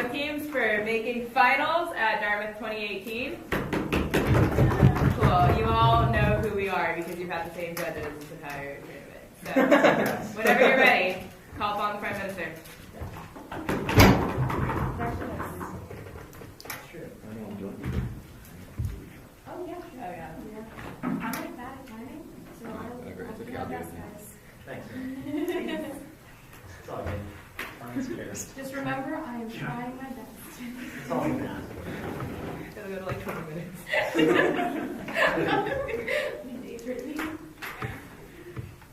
both teams for making finals at Dartmouth 2018. Cool. You all know who we are because you've had the same judges this entire tournament. So, whenever you're ready, call upon the Prime Minister. Oh yeah. I'm like bad at timing, so I'll do my best, guys. Thanks. It's all good. Just remember, I am trying my best. It's all good now. It'll go to like 20 minutes.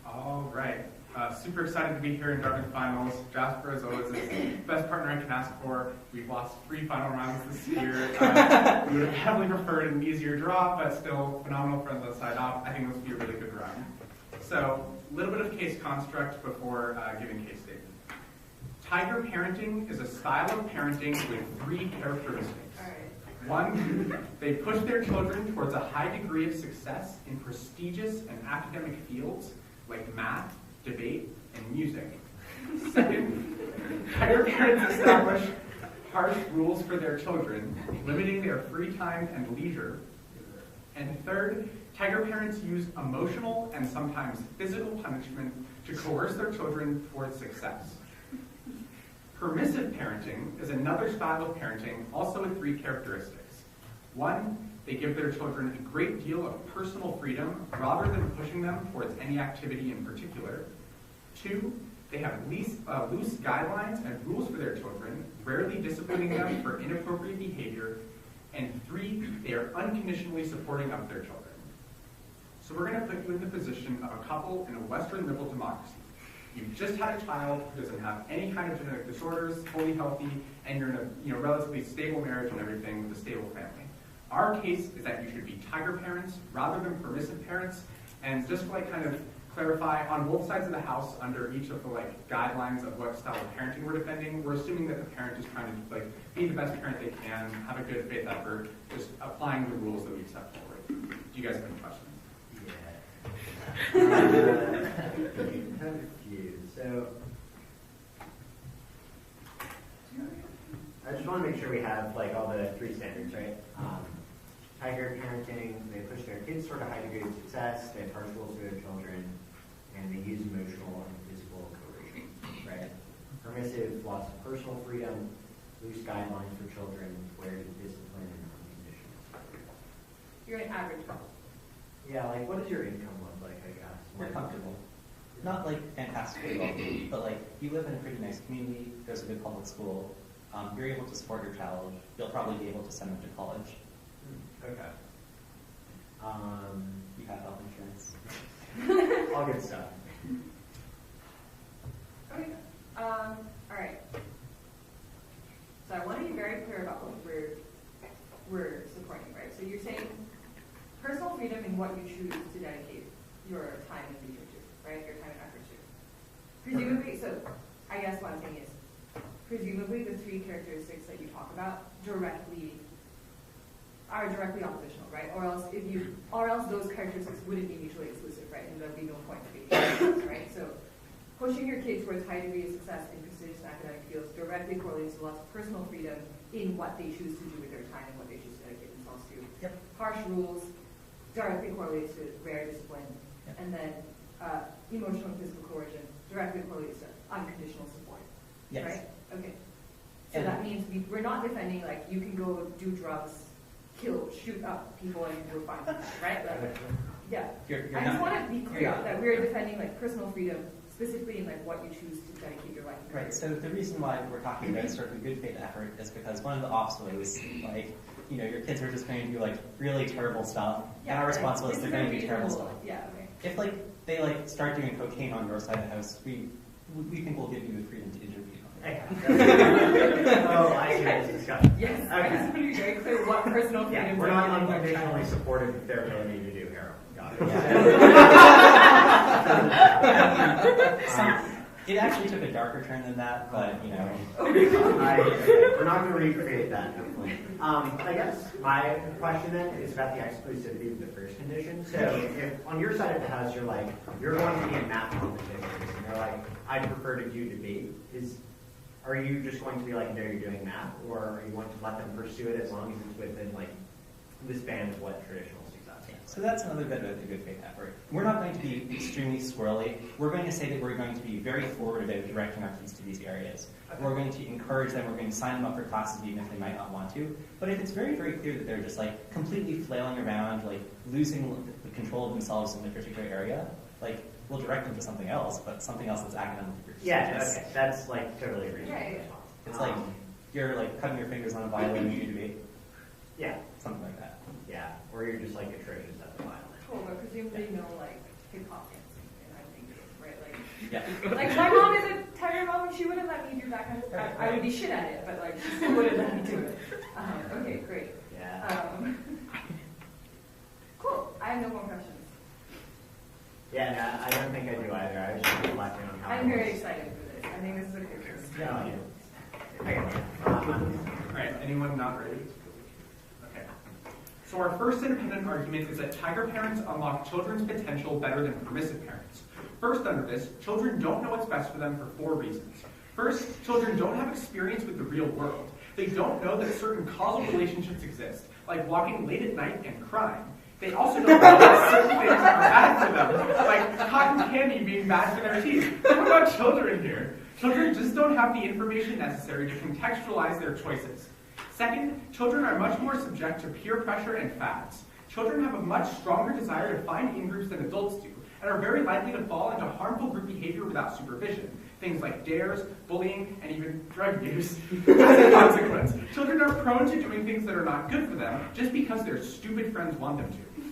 All right. Super excited to be here in Dartmouth Finals. Jasper, as always, is the best partner I can ask for. We've lost 3 final rounds this year. We would have heavily preferred an easier draw, but still phenomenal friends on side off. I think this would be a really good round. So, a little bit of case construct before giving case statement. Tiger parenting is a style of parenting with 3 characteristics. All right. 1, they push their children towards a high degree of success in prestigious and academic fields like math, debate, and music. 2, Tiger parents establish harsh rules for their children, limiting their free time and leisure. And 3, Tiger parents use emotional and sometimes physical punishment to coerce their children towards success. Permissive parenting is another style of parenting, also with 3 characteristics. 1, they give their children a great deal of personal freedom rather than pushing them towards any activity in particular. 2, they have loose guidelines and rules for their children, rarely disciplining them for inappropriate behavior. And 3, they are unconditionally supporting of their children. So we're going to put you in the position of a couple in a Western liberal democracy. You've just had a child who doesn't have any kind of genetic disorders, fully healthy, and you're in a relatively stable marriage and everything with a stable family. Our case is that you should be Tiger parents rather than permissive parents. And just to kind of clarify, on both sides of the house, under each of the guidelines of what style of parenting we're defending, we're assuming that the parent is trying to be the best parent they can, have a good faith effort, just applying the rules that we set forward. Do you guys have any questions? So, I just want to make sure we have all the 3 standards, right? Tiger parenting, they push their kids toward a high degree of success, they have harsh rules for their children, and they use emotional and physical coercion, right? Permissive, lots of personal freedom, loose guidelines for children, where to discipline and non-conditions. You're an average. Yeah, what does your income look like, I guess? We're comfortable. Not fantastically wealthy, but you live in a pretty nice community, there's a good public school, you're able to support your child, you'll probably be able to send them to college. Okay. You have health insurance. All good stuff. Okay. All right. So I want to be very clear about what we're supporting, right? So you're saying personal freedom in what you choose to dedicate your time and leisure to, right? Your time and effort to. Presumably, so I guess what I'm saying is, presumably the 3 characteristics that you talk about are directly oppositional, right? Or else those characteristics wouldn't be mutually exclusive, right? And there'd be no point to being right? So pushing your kid towards high degree of success in prestigious academic fields directly correlates to lots of personal freedom in what they choose to do with their time and what they choose to dedicate themselves to. Yep. Harsh rules directly correlates to rare discipline. Yep. And then emotional and physical coercion directly correlates to unconditional support. Yes. Right? Okay. So that means we're not defending you can go do drugs, shoot up people and we're fine with that, right? Yeah. I just want to be clear that we're defending personal freedom specifically in what you choose to dedicate your life to. Right, so the reason why we're talking about sort of a good faith effort is because one of the obstacles, your kids are just going to do really terrible stuff, and our response was they're going to do terrible stuff. Yeah, okay. If they start doing cocaine on your side of the house, we think we'll give you the freedom to intervene. Oh, I see this discussion. Yes, I just want to be very clear what personal freedom. Yeah, we're not unconditionally supportive of their ability to do heroin. Got it. Yeah. It actually took a darker turn than that, but we're not going to recreate that. I guess my question then is about the exclusivity of the first condition. So if on your side of the house you're you're going to be in math competitions, and they're I'd prefer to do debate. are you just going to be like, no, you're doing math, or are you going to let them pursue it as long as it's within like the span of what traditional success is? So that's another bit of a good faith effort. We're not going to be extremely squirrely. We're going to say that we're going to be very forward about directing our kids to these areas. We're going to encourage them, we're going to sign them up for classes even if they might not want to. But if it's very, very clear that they're just like completely flailing around, like losing the control of themselves in a particular area, like we'll direct them to something else, but something else that's academically prestigious. Yeah, okay, that's like totally reasonable. Yeah. It's like you're like cutting your fingers on a violin when you debate. Yeah, Something like that. yeah, or you're just like atrocious at the violin. Cool, but presumably you know like hip hop dancing, and I think, right? Like, Yeah. like my mom is a tiger mom, and she wouldn't let me do that kind of stuff. I would be shit at it, but like she still wouldn't let me do it. Okay, great. Yeah. Cool. I have no more questions. Yeah, no, I don't think I do either. I was just reflecting on how I'm very excited for this. I think this is a good first. Yeah. Okay. All right, anyone not ready? Okay. So our first independent argument is that tiger parents unlock children's potential better than permissive parents. First under this, children don't know what's best for them for 4 reasons. First, children don't have experience with the real world. They don't know that certain causal relationships exist, like walking late at night and crying. They also don't know that certain things are bad for them, like cotton candy being bad for their teeth. What about children here? Children just don't have the information necessary to contextualize their choices. Second, children are much more subject to peer pressure and fads. Children have a much stronger desire to find in-groups than adults do, and are very likely to fall into harmful group behavior without supervision. Things like dares, bullying, and even drug use. As a consequence, children are prone to doing things that are not good for them just because their stupid friends want them to.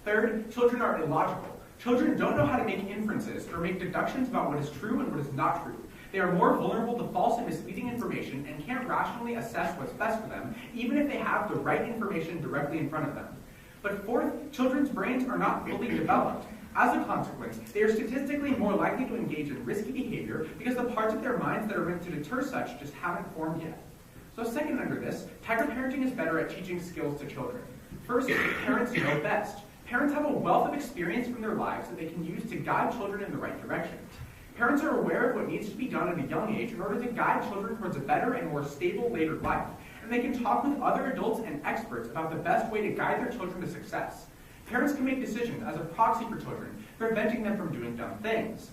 Third, children are illogical. Children don't know how to make inferences or make deductions about what is true and what is not true. They are more vulnerable to false and misleading information and can't rationally assess what's best for them, even if they have the right information directly in front of them. But fourth, children's brains are not fully developed. As a consequence, they are statistically more likely to engage in risky behavior because the parts of their minds that are meant to deter such just haven't formed yet. So second under this, tiger parenting is better at teaching skills to children. First, parents know best. Parents have a wealth of experience from their lives that they can use to guide children in the right direction. Parents are aware of what needs to be done at a young age in order to guide children towards a better and more stable later life, and they can talk with other adults and experts about the best way to guide their children to success. Parents can make decisions as a proxy for children, preventing them from doing dumb things.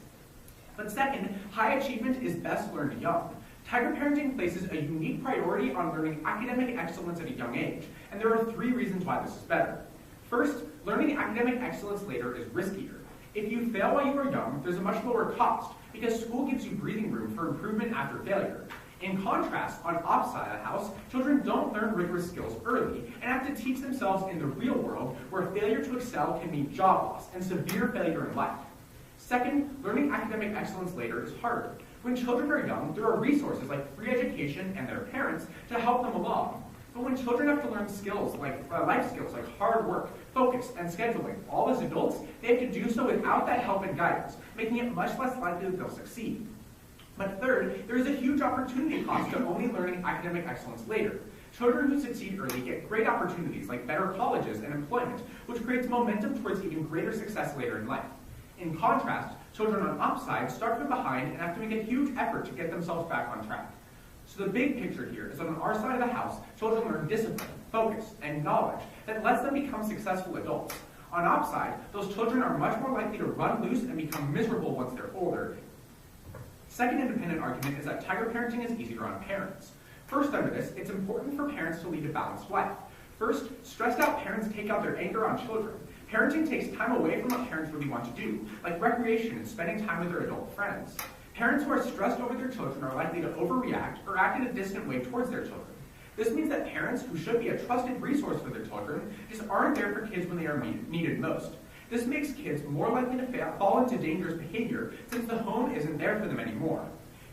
But second, high achievement is best learned young. Tiger parenting places a unique priority on learning academic excellence at a young age, and there are 3 reasons why this is better. First, learning academic excellence later is riskier. If you fail while you are young, there's a much lower cost, because school gives you breathing room for improvement after failure. In contrast, on opposite side of the house, children don't learn rigorous skills early and have to teach themselves in the real world where failure to excel can mean job loss and severe failure in life. Second, learning academic excellence later is harder. When children are young, there are resources like free education and their parents to help them along. But when children have to learn skills like life skills like hard work, focus, and scheduling, all as adults, they have to do so without that help and guidance, making it much less likely that they'll succeed. But third, there is a huge opportunity cost to only learning academic excellence later. Children who succeed early get great opportunities like better colleges and employment, which creates momentum towards even greater success later in life. In contrast, children on upside start from behind and have to make a huge effort to get themselves back on track. So the big picture here is that on our side of the house, children learn discipline, focus, and knowledge that lets them become successful adults. On upside, those children are much more likely to run loose and become miserable once they're older. Second independent argument is that tiger parenting is easier on parents. First under this, it's important for parents to lead a balanced life. First, stressed out parents take out their anger on children. Parenting takes time away from what parents really want to do, like recreation and spending time with their adult friends. Parents who are stressed over their children are likely to overreact or act in a distant way towards their children. This means that parents who should be a trusted resource for their children just aren't there for kids when they are needed most. This makes kids more likely to fall into dangerous behavior since the home isn't there for them anymore.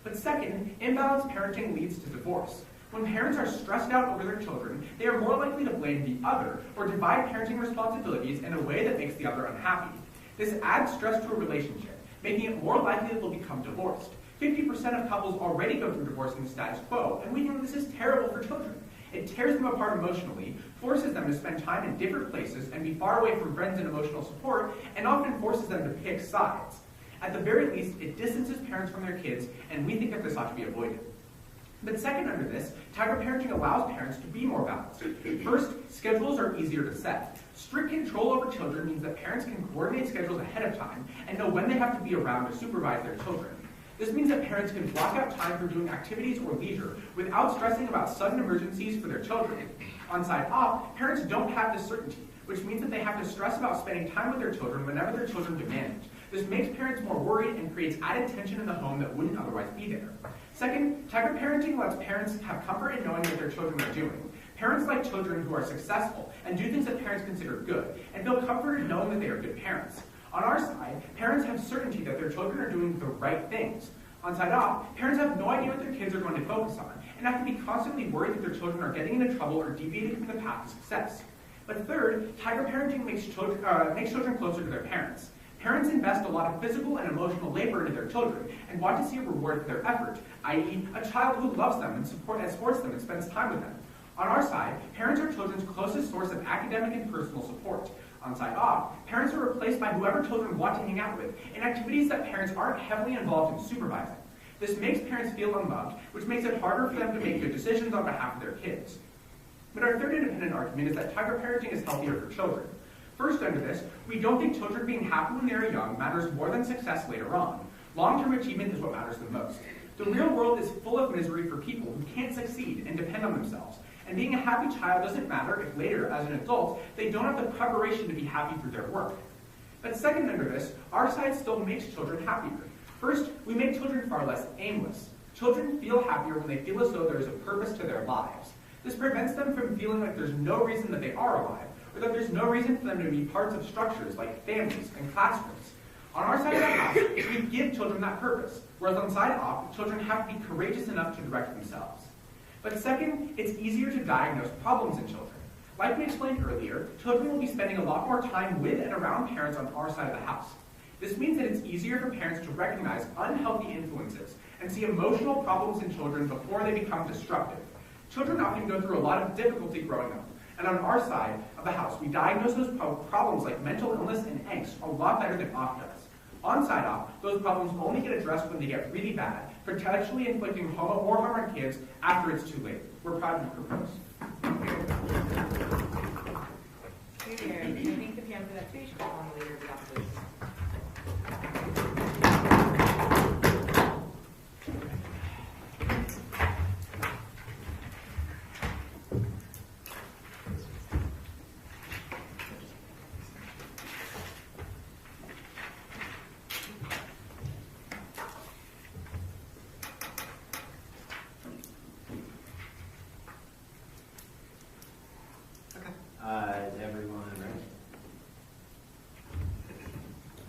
But second, imbalanced parenting leads to divorce. When parents are stressed out over their children, they are more likely to blame the other or divide parenting responsibilities in a way that makes the other unhappy. This adds stress to a relationship, making it more likely that they'll become divorced. 50% of couples already go through divorce in the status quo, and we think this is terrible for children. It tears them apart emotionally, forces them to spend time in different places and be far away from friends and emotional support, and often forces them to pick sides. At the very least, it distances parents from their kids, and we think that this ought to be avoided. But second under this, tiger parenting allows parents to be more balanced. First, schedules are easier to set. Strict control over children means that parents can coordinate schedules ahead of time and know when they have to be around to supervise their children. This means that parents can block out time for doing activities or leisure without stressing about sudden emergencies for their children. On side off, parents don't have this certainty, which means that they have to stress about spending time with their children whenever their children demand it. This makes parents more worried and creates added tension in the home that wouldn't otherwise be there. Second, tiger parenting lets parents have comfort in knowing what their children are doing. Parents like children who are successful and do things that parents consider good, and feel comforted knowing that they are good parents. On our side, parents have certainty that their children are doing the right things. On side off, parents have no idea what their kids are going to focus on, and have to be constantly worried that their children are getting into trouble or deviating from the path to success. But third, tiger parenting makes children closer to their parents. Parents invest a lot of physical and emotional labor into their children and want to see a reward for their effort, i.e. a child who loves them and supports them and spends time with them. On our side, parents are children's closest source of academic and personal support. On side off, parents are replaced by whoever children want to hang out with in activities that parents aren't heavily involved in supervising. This makes parents feel unloved, which makes it harder for them to make good decisions on behalf of their kids. But our third independent argument is that tiger parenting is healthier for children. First under this, we don't think children being happy when they are young matters more than success later on. Long-term achievement is what matters the most. The real world is full of misery for people who can't succeed and depend on themselves. And being a happy child doesn't matter if later, as an adult, they don't have the preparation to be happy through their work. But second under this, our side still makes children happier. First, we make children far less aimless. Children feel happier when they feel as though there is a purpose to their lives. This prevents them from feeling like there's no reason that they are alive, or that there's no reason for them to be parts of structures like families and classrooms. On our side of the house, we give children that purpose, whereas on side off, children have to be courageous enough to direct themselves. But second, it's easier to diagnose problems in children. Like we explained earlier, children will be spending a lot more time with and around parents on our side of the house. This means that it's easier for parents to recognize unhealthy influences and see emotional problems in children before they become destructive. Children often go through a lot of difficulty growing up, and on our side of the house, we diagnose those problems like mental illness and angst a lot better than off does. On side off, those problems only get addressed when they get really bad, potentially inflicting more harm on kids after it's too late. We're proud to propose. I think the PM for that speech will on the leader of the office. Is everyone ready?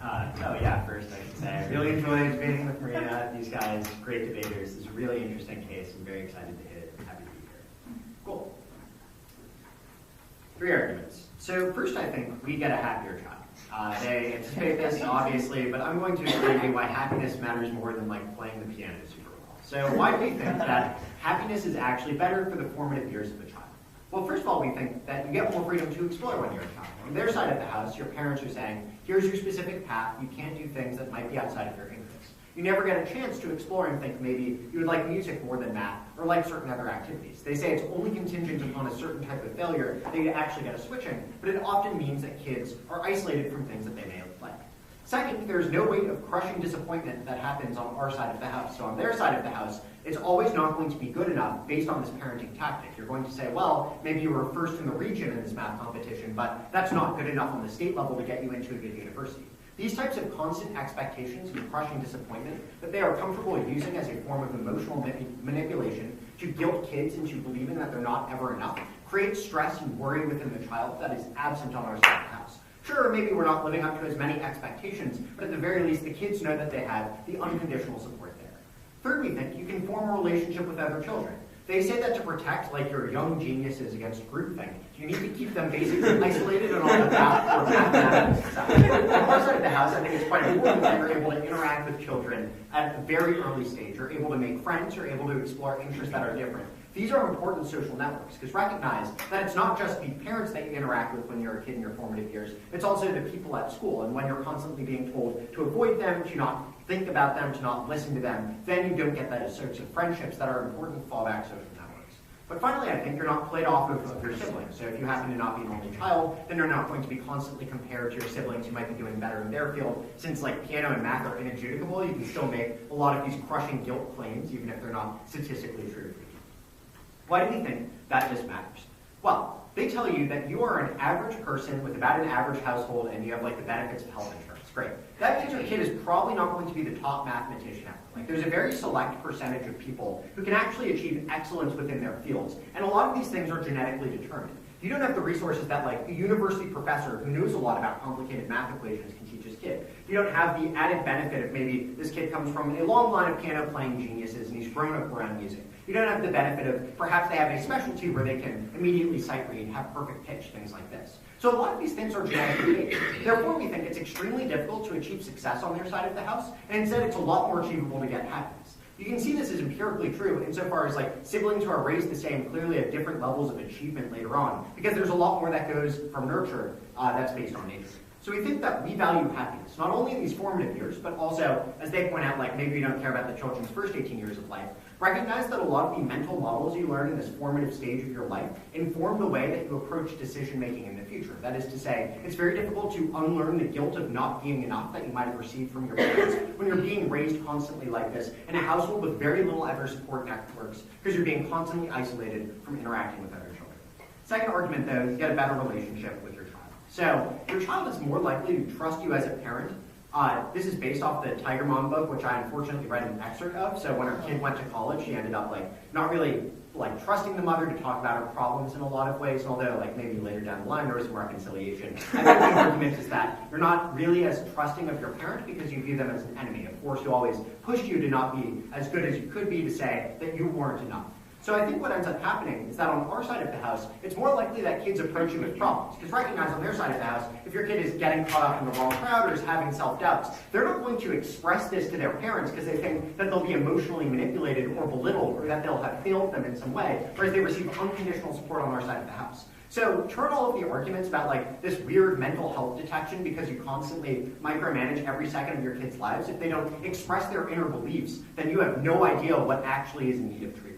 Oh yeah, first I should say I really enjoyed debating with Marina. These guys, great debaters. This is a really interesting case. I'm very excited to hit it. Happy to be here. Cool. 3 arguments. So first, I think we get a happier child. They anticipate this, obviously, but I'm going to explain to you why happiness matters more than like playing the piano super well. So why do we think that happiness is actually better for the formative years of a child? Well, first of all, we think that you get more freedom to explore when you're a child. On their side of the house, your parents are saying, here's your specific path, you can't do things that might be outside of your interests. You never get a chance to explore and think maybe you would like music more than math, or like certain other activities. They say it's only contingent upon a certain type of failure that you actually get a switching, but it often means that kids are isolated from things that they may like. Second, there's no weight of crushing disappointment that happens on our side of the house. So on their side of the house, it's always not going to be good enough based on this parenting tactic. You're going to say, well, maybe you were first in the region in this math competition, but that's not good enough on the state level to get you into a good university. These types of constant expectations and crushing disappointment that they are comfortable using as a form of emotional manipulation to guilt kids into believing that they're not ever enough create stress and worry within the child that is absent on our side of the house. Sure, maybe we're not living up to as many expectations, but at the very least, the kids know that they have the unconditional support there. Third, we think you can form a relationship with other children. They say that to protect like your young geniuses against groupthink, you need to keep them basically isolated and on the path for mathematical success. On our side of the house, I think it's quite important that you're able to interact with children at a very early stage. You're able to make friends, you're able to explore interests that are different. These are important social networks, because recognize that it's not just the parents that you interact with when you're a kid in your formative years, it's also the people at school, and when you're constantly being told to avoid them, to not think about them, to not listen to them, then you don't get those sorts of friendships that are important fallback social networks. But finally, I think you're not played off of your siblings. So if you happen to not be an only child, then you're not going to be constantly compared to your siblings who might be doing better in their field. Since like piano and math are inadjudicable, you can still make a lot of these crushing guilt claims, even if they're not statistically true. Why do we think that this matters? Well, they tell you that you are an average person with about an average household and you have like the benefits of health insurance. Great. That means your kid is probably not going to be the top mathematician ever. Like there's a very select percentage of people who can actually achieve excellence within their fields. And a lot of these things are genetically determined. You don't have the resources that like a university professor who knows a lot about complicated math equations can teach his kid. You don't have the added benefit of maybe this kid comes from a long line of piano playing geniuses and he's grown up around music. You don't have the benefit of perhaps they have a specialty where they can immediately sight read, have perfect pitch, things like this. So a lot of these things are genetically based. Therefore, we think it's extremely difficult to achieve success on their side of the house, and instead it's a lot more achievable to get happiness. You can see this is empirically true insofar as like siblings who are raised the same clearly have different levels of achievement later on, because there's a lot more that goes from nurture that's based on nature. So we think that we value happiness, not only in these formative years, but also, as they point out, like maybe you don't care about the children's first 18 years of life, recognize that a lot of the mental models you learn in this formative stage of your life inform the way that you approach decision-making in the future. That is to say, it's very difficult to unlearn the guilt of not being enough that you might have received from your parents when you're being raised constantly like this in a household with very little ever support networks, because you're being constantly isolated from interacting with other children. Second argument, though, is you get a better relationship with your child. So your child is more likely to trust you as a parent. This is based off the Tiger Mom book, which I unfortunately read an excerpt of. So when her kid went to college, she ended up not really trusting the mother to talk about her problems in a lot of ways. Although maybe later down the line there was some reconciliation. I think the argument is that you're not really as trusting of your parent because you view them as an enemy, a force who always pushed you to not be as good as you could be, to say that you weren't enough. So I think what ends up happening is that on our side of the house, it's more likely that kids approach you with problems. Because recognize on their side of the house, if your kid is getting caught up in the wrong crowd or is having self-doubts, they're not going to express this to their parents because they think that they'll be emotionally manipulated or belittled or that they'll have failed them in some way, whereas they receive unconditional support on our side of the house. So turn all of the arguments about this weird mental health detection because you constantly micromanage every second of your kids' lives. If they don't express their inner beliefs, then you have no idea what actually is in need of treatment.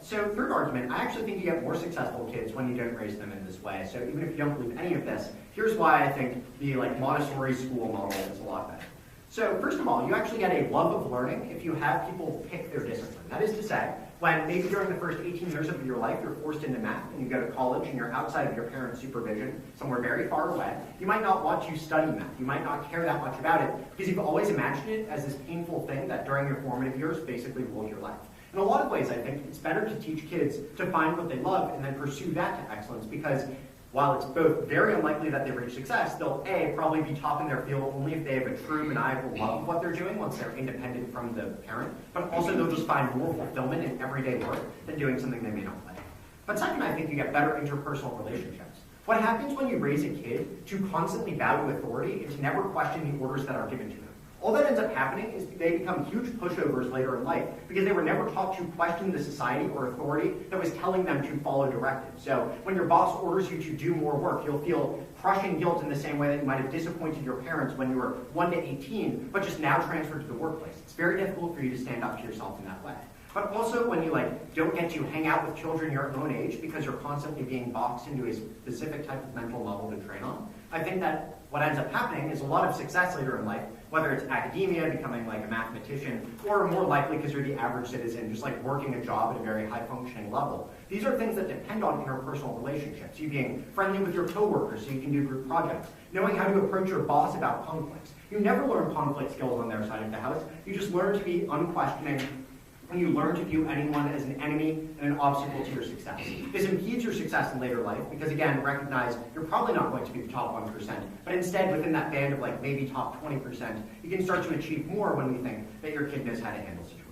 So third argument, I actually think you get more successful kids when you don't raise them in this way. So even if you don't believe any of this, here's why I think the Montessori school model is a lot better. So first of all, you actually get a love of learning if you have people pick their discipline. That is to say, when maybe during the first 18 years of your life you're forced into math and you go to college and you're outside of your parents' supervision, somewhere very far away, you might not want to study math. You might not care that much about it because you've always imagined it as this painful thing that during your formative years basically ruled your life. In a lot of ways, I think it's better to teach kids to find what they love and then pursue that to excellence because while it's both very unlikely that they reach success, they'll A, probably be top in their field only if they have a true maniacal love of what they're doing once they're independent from the parent, but also they'll just find more fulfillment in everyday work than doing something they may not like. But second, I think you get better interpersonal relationships. What happens when you raise a kid to constantly value authority and to never question the orders that are given to them? All that ends up happening is they become huge pushovers later in life because they were never taught to question the society or authority that was telling them to follow directives. So when your boss orders you to do more work, you'll feel crushing guilt in the same way that you might have disappointed your parents when you were 1 to 18, but just now transferred to the workplace. It's very difficult for you to stand up to yourself in that way. But also when you don't get to hang out with children your own age because you're constantly being boxed into a specific type of mental model to train on, I think that what ends up happening is a lot of success later in life, whether it's academia, becoming a mathematician, or more likely because you're the average citizen, just working a job at a very high functioning level. These are things that depend on interpersonal relationships. You being friendly with your coworkers so you can do group projects, knowing how to approach your boss about conflicts. You never learn conflict skills on their side of the house. You just learn to be unquestioning, and you learn to view anyone as an enemy and an obstacle to your success. This impedes your success in later life because, again, recognize you're probably not going to be the top 1%, but instead within that band of maybe top 20%, you can start to achieve more when we think that your kid knows how to handle situations.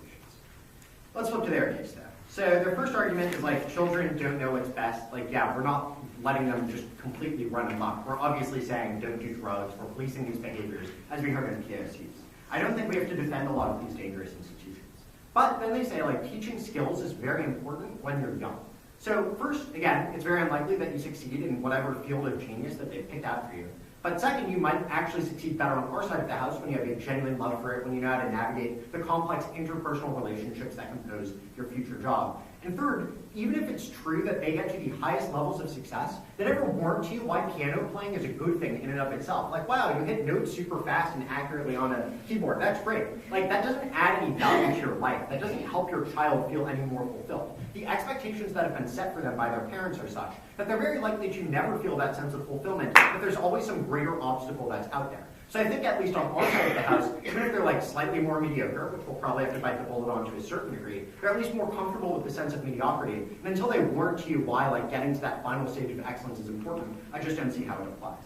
Let's flip to their case, though. So their first argument is children don't know what's best. Yeah, we're not letting them just completely run amok. We're obviously saying don't do drugs. We're policing these behaviors, as we heard in the POCs. I don't think we have to defend a lot of these dangerous institutions. But then they say teaching skills is very important when you're young. So first, again, it's very unlikely that you succeed in whatever field of genius that they've picked out for you. But second, you might actually succeed better on our side of the house when you have a genuine love for it, when you know how to navigate the complex interpersonal relationships that compose your future job. And third, even if it's true that they get to the highest levels of success, they never warrant to you why piano playing is a good thing in and of itself. Like, wow, you hit notes super fast and accurately on a keyboard. That's great. Like, that doesn't add any value to your life. That doesn't help your child feel any more fulfilled. The expectations that have been set for them by their parents are such that they're very likely to never feel that sense of fulfillment, but there's always some greater obstacle that's out there. So I think at least on our side of the house, even if they're like slightly more mediocre, which we'll probably have to bite the bullet on to a certain degree, they're at least more comfortable with the sense of mediocrity. And until they warrant to you why like getting to that final stage of excellence is important, I just don't see how it applies.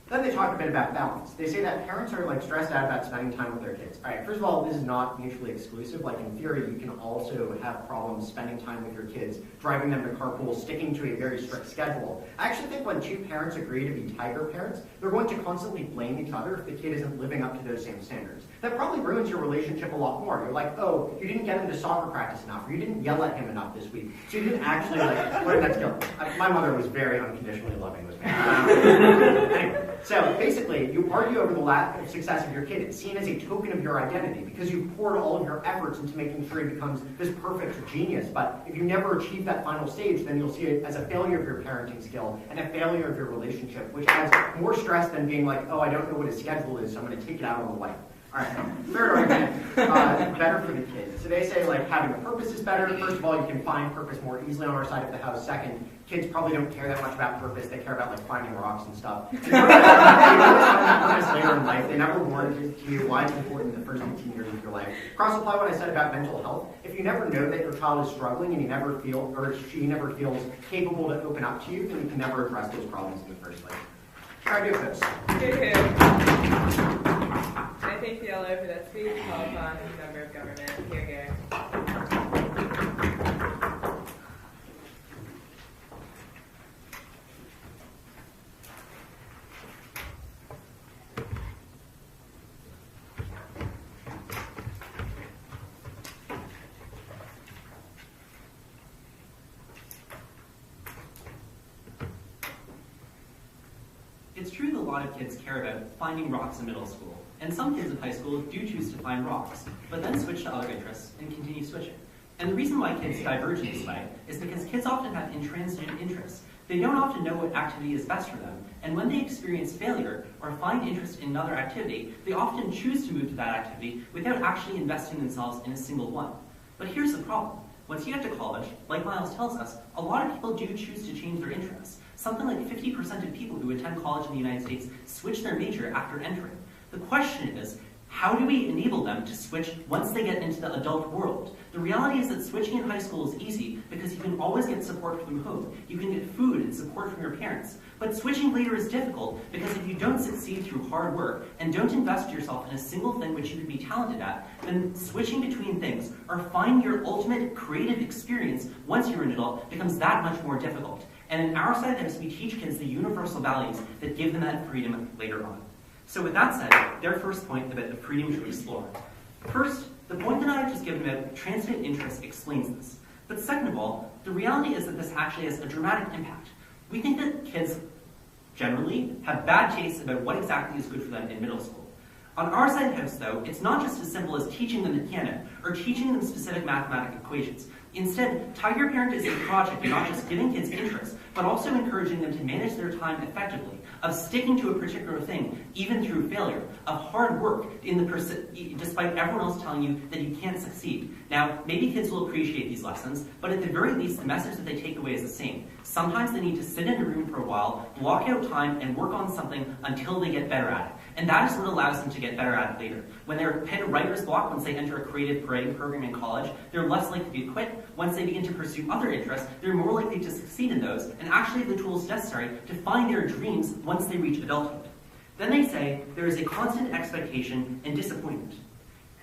Then they talk a bit about balance. They say that parents are like stressed out about spending time with their kids. All right, first of all, this is not mutually exclusive. Like in theory, you can also have problems spending time with your kids, driving them to carpool, sticking to a very strict schedule. I actually think when two parents agree to be tiger parents, they're going to constantly blame each other if the kid isn't living up to those same standards. That probably ruins your relationship a lot more. You're like, oh, you didn't get him to soccer practice enough, or you didn't yell at him enough this week, so you didn't actually like learn that skill. My mother was very unconditionally loving with me. Anyway. So basically, you argue over the lack of success of your kid. It's seen as a token of your identity because you've poured all of your efforts into making sure he becomes this perfect genius. But if you never achieve that final stage, then you'll see it as a failure of your parenting skill and a failure of your relationship, which adds more stress than being like, oh, I don't know what his schedule is, so I'm going to take it out on the wife. All right, third argument, better for the kids. So they say like having a purpose is better. First of all, you can find purpose more easily on our side of the house. Second, kids probably don't care that much about purpose. They care about like finding rocks and stuff. They always find that purpose later in life. They never warn to you why it's important in the first 15 years of your life. Cross apply what I said about mental health. If you never know that your child is struggling and you never feel, or she never feels capable to open up to you, then you can never address those problems in the first place. Try to do this. I thank the LO for that speech, called upon as a member of government. Here. It's true that a lot of kids care about finding rocks in middle school, and some kids in high school do choose to find rocks, but then switch to other interests and continue switching. And the reason why kids diverge in this way is because kids often have intransigent interests. They don't often know what activity is best for them, and when they experience failure or find interest in another activity, they often choose to move to that activity without actually investing themselves in a single one. But here's the problem. Once you get to college, like Miles tells us, a lot of people do choose to change their interests. Something like 50% of people who attend college in the United States switch their major after entering. The question is, how do we enable them to switch once they get into the adult world? The reality is that switching in high school is easy because you can always get support from home. You can get food and support from your parents. But switching later is difficult because if you don't succeed through hard work and don't invest yourself in a single thing which you could be talented at, then switching between things or finding your ultimate creative experience once you're an adult becomes that much more difficult. And in our side of the house, we teach kids the universal values that give them that freedom later on. So with that said, their first point about the freedom to explore. First, the point that I've just given about transient interest explains this. But second of all, the reality is that this actually has a dramatic impact. We think that kids generally have bad tastes about what exactly is good for them in middle school. On our side of the house, though, it's not just as simple as teaching them the piano or teaching them specific mathematical equations. Instead, Tiger Parent is a project of not just giving kids interest, but also encouraging them to manage their time effectively, of sticking to a particular thing, even through failure, of hard work, despite everyone else telling you that you can't succeed. Now, maybe kids will appreciate these lessons, but at the very least, the message that they take away is the same. Sometimes they need to sit in a room for a while, block out time, and work on something until they get better at it. And that is what allows them to get better at it later. When they're hit a writer's block, once they enter a creative writing program in college, they're less likely to quit. Once they begin to pursue other interests, they're more likely to succeed in those and actually have the tools necessary to find their dreams once they reach adulthood. Then they say there is a constant expectation and disappointment.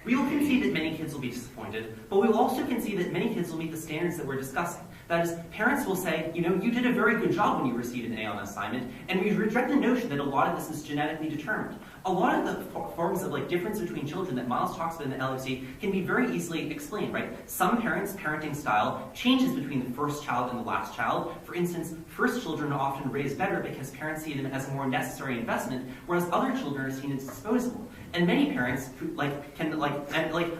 We will concede that many kids will be disappointed, but we will also concede that many kids will meet the standards that we're discussing. That is, parents will say, you know, you did a very good job when you received an A on an assignment, and we reject the notion that a lot of this is genetically determined. A lot of the forms of difference between children that Miles talks about in the LFC can be very easily explained, right? Some parents' parenting style changes between the first child and the last child. For instance, first children are often raised better because parents see them as a more necessary investment, whereas other children are seen as disposable. And many parents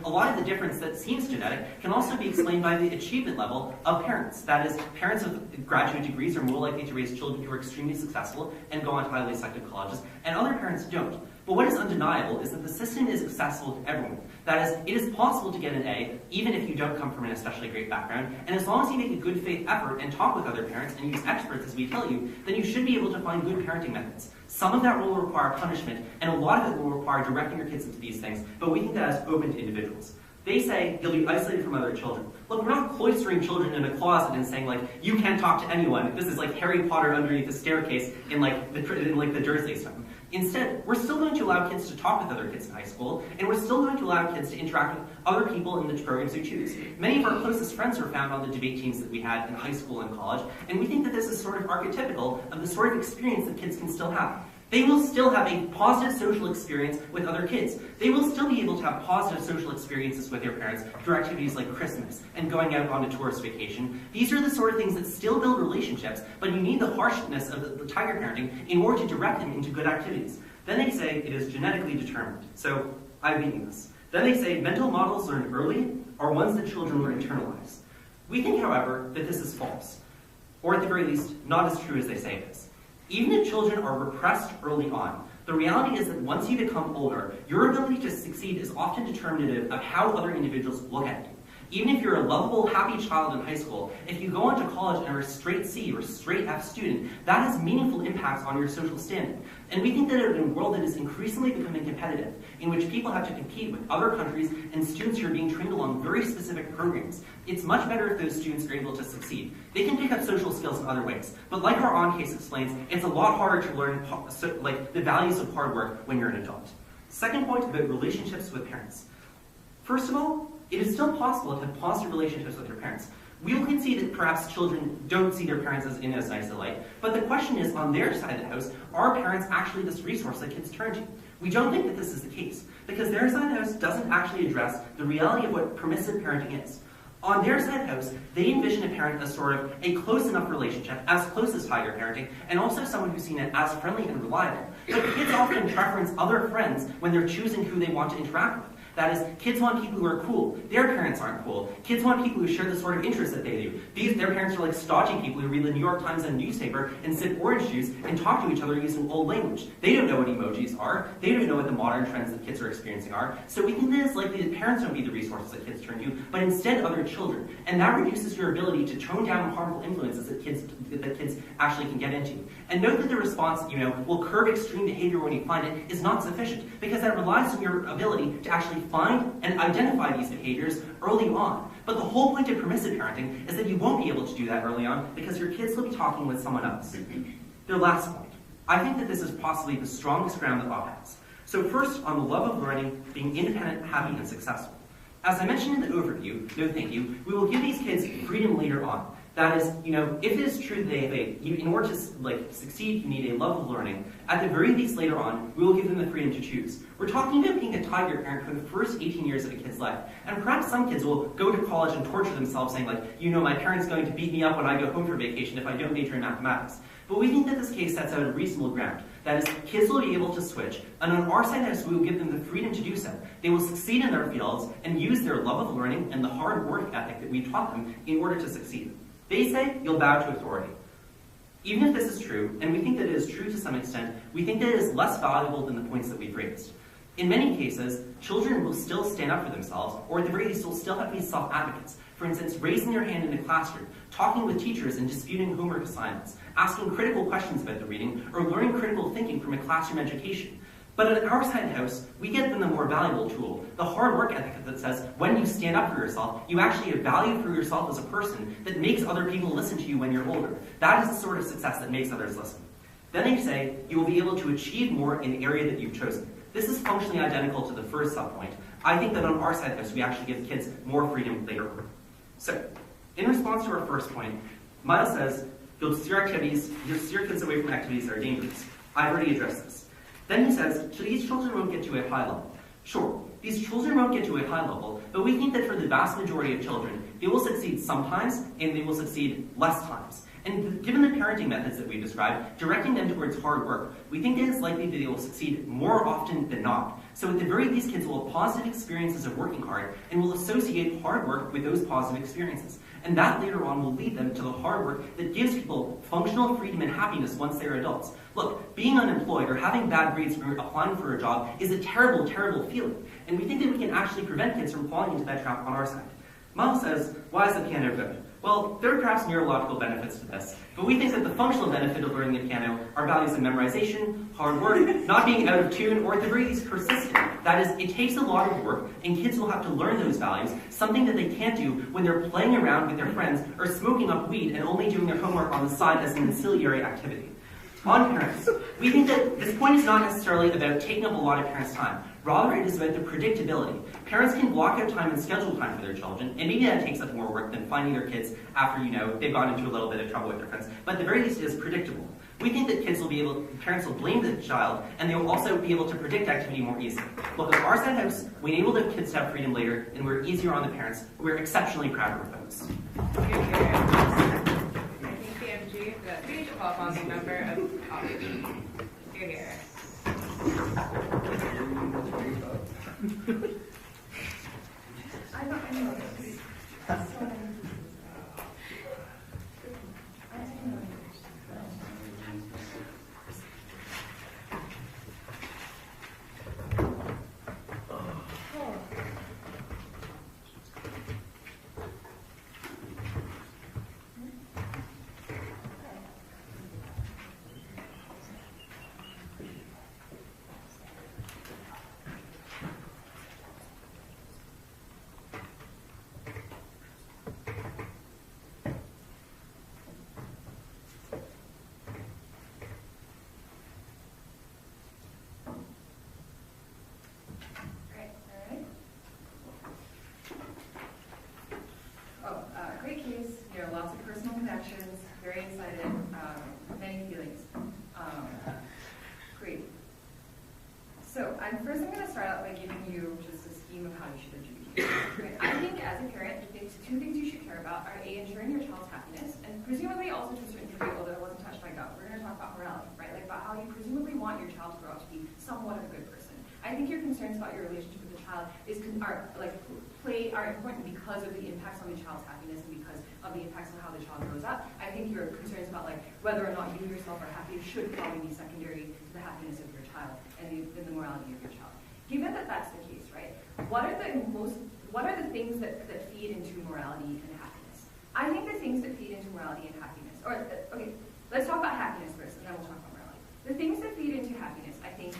a lot of the difference that seems genetic can also be explained by the achievement level of parents. That is, parents with graduate degrees are more likely to raise children who are extremely successful and go on to highly selective colleges, and other parents don't. But what is undeniable is that the system is accessible to everyone. That is, it is possible to get an A, even if you don't come from an especially great background, and as long as you make a good faith effort and talk with other parents and use experts as we tell you, then you should be able to find good parenting methods. Some of that will require punishment, and a lot of it will require directing your kids into these things, but we think that is open to individuals. They say you'll be isolated from other children. Look, we're not cloistering children in a closet and saying, you can't talk to anyone. This is like Harry Potter underneath the staircase in the Dursleys time. Instead, we're still going to allow kids to talk with other kids in high school, and we're still going to allow kids to interact with other people in the programs they choose. Many of our closest friends were found on the debate teams that we had in high school and college, and we think that this is sort of archetypical of the sort of experience that kids can still have. They will still have a positive social experience with other kids. They will still be able to have positive social experiences with their parents through activities like Christmas and going out on a tourist vacation. These are the sort of things that still build relationships, but you need the harshness of the tiger parenting in order to direct them into good activities. Then they say it is genetically determined. So I've beaten this. Then they say mental models learned early are ones that children learn internalize. We think, however, that this is false, or at the very least, not as true as they say it is. Even if children are repressed early on, the reality is that once you become older, your ability to succeed is often determinative of how other individuals look at you. Even if you're a lovable, happy child in high school, if you go on to college and are a straight C or straight F student, that has meaningful impacts on your social standing. And we think that in a world that is increasingly becoming competitive, in which people have to compete with other countries and students who are being trained along very specific programs, it's much better if those students are able to succeed. They can pick up social skills in other ways, but like our on case explains, it's a lot harder to learn the values of hard work when you're an adult. Second point about relationships with parents. First of all, it is still possible to have positive relationships with your parents. We will concede that perhaps children don't see their parents as nice a light, but the question is, on their side of the house, are parents actually this resource that kids turn to? We don't think that this is the case, because their side of the house doesn't actually address the reality of what permissive parenting is. On their side of the house, they envision a parent as sort of a close enough relationship, as close as tiger parenting, and also someone who's seen it as friendly and reliable. But kids often preference other friends when they're choosing who they want to interact with. That is, kids want people who are cool. Their parents aren't cool. Kids want people who share the sort of interests that they do. Their parents are like stodgy people who read the New York Times and newspaper and sip orange juice and talk to each other using old language. They don't know what emojis are. They don't know what the modern trends that kids are experiencing are. So we think that it's likely that parents don't be the resources that kids turn to, but instead other children. And that reduces your ability to tone down harmful influences that kids actually can get into. And note that the response, will curb extreme behavior when you find it, is not sufficient, because that relies on your ability to actually find and identify these behaviors early on. But the whole point of permissive parenting is that you won't be able to do that early on because your kids will be talking with someone else. Their last point. I think that this is possibly the strongest ground that Bob has. So first, on the love of learning, being independent, happy, and successful. As I mentioned in the overview, no thank you, we will give these kids freedom later on. That is, if it is true that in order to succeed, you need a love of learning. At the very least, later on, we will give them the freedom to choose. We're talking about being a tiger parent for the first 18 years of a kid's life. And perhaps some kids will go to college and torture themselves saying, my parent's going to beat me up when I go home for vacation if I don't major in mathematics. But we think that this case sets out a reasonable ground. That is, kids will be able to switch, and on our side of this, we will give them the freedom to do so. They will succeed in their fields and use their love of learning and the hard work ethic that we taught them in order to succeed. They say you'll bow to authority. Even if this is true, and we think that it is true to some extent, we think that it is less valuable than the points that we've raised. In many cases, children will still stand up for themselves, or at the very least will still have to be self-advocates. For instance, raising their hand in a classroom, talking with teachers and disputing homework assignments, asking critical questions about the reading, or learning critical thinking from a classroom education. But at our side of the house, we get them the more valuable tool, the hard work ethic that says when you stand up for yourself, you actually have value for yourself as a person that makes other people listen to you when you're older. That is the sort of success that makes others listen. Then they say you will be able to achieve more in the area that you've chosen. This is functionally identical to the first subpoint. I think that on our side of the house, we actually give kids more freedom later on. So, in response to our first point, Miles says you'll steer kids away from activities that are dangerous. I've already addressed this. Then he says, so these children won't get to a high level. Sure, these children won't get to a high level, but we think that for the vast majority of children, they will succeed sometimes, and they will succeed less times. And given the parenting methods that we've described, directing them towards hard work, we think that it's likely that they will succeed more often than not. So at the very least, kids will have positive experiences of working hard and will associate hard work with those positive experiences. And that later on will lead them to the hard work that gives people functional freedom and happiness once they're adults. Look, being unemployed or having bad grades for applying for a job is a terrible, terrible feeling. And we think that we can actually prevent kids from falling into that trap on our side. Miles says, why is the piano good? Well, there are perhaps neurological benefits to this, but we think that the functional benefit of learning the piano are values in memorization, hard work, not being out of tune, or at the very least persistent. That is, it takes a lot of work, and kids will have to learn those values, something that they can't do when they're playing around with their friends or smoking up weed and only doing their homework on the side as an ancillary activity. On parents, we think that this point is not necessarily about taking up a lot of parents' time. Rather, it is about the predictability. Parents can block out time and schedule time for their children, and maybe that takes up more work than finding their kids after, they've gone into a little bit of trouble with their friends. But at the very least, it is predictable. We think that parents will blame the child, and they will also be able to predict activity more easily. Look, at our side house, we enable the kids to have freedom later, and we're easier on the parents. We're exceptionally proud of our folks. PMG, the future founding member of Oxford. You're here. I know. Great case, lots of personal connections, very excited, many feelings. Great. So I'm going to start out by giving you just a scheme of how you should adjudicate. Right? I think as a parent, the two things you should care about are A, ensuring your child's happiness, and presumably also to a certain degree, although it wasn't touched by God, we're going to talk about morality, right? Like about how you presumably want your child to grow up to be somewhat of a good person. I think your concerns about your relationship with the child are important because of the impacts on the child's happiness and because of the impacts on how the child grows up. I think your concerns about whether or not you yourself are happy should probably be secondary to the happiness of your child and the morality of your child. Given that that's the case, right? What are the things that feed into morality and happiness? I think the things that feed into morality and happiness, let's talk about happiness first, and then we'll talk about morality. The things that feed into happiness, I think,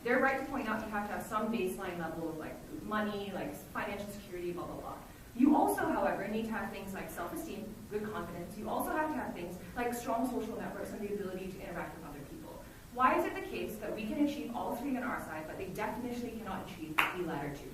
they're right to point out you have to have some baseline level of money, financial security, blah, blah, blah. You also, however, need to have things like self-esteem, good confidence. You also have to have things like strong social networks and the ability to interact with other people. Why is it the case that we can achieve all three on our side, but they definitionally cannot achieve the latter two?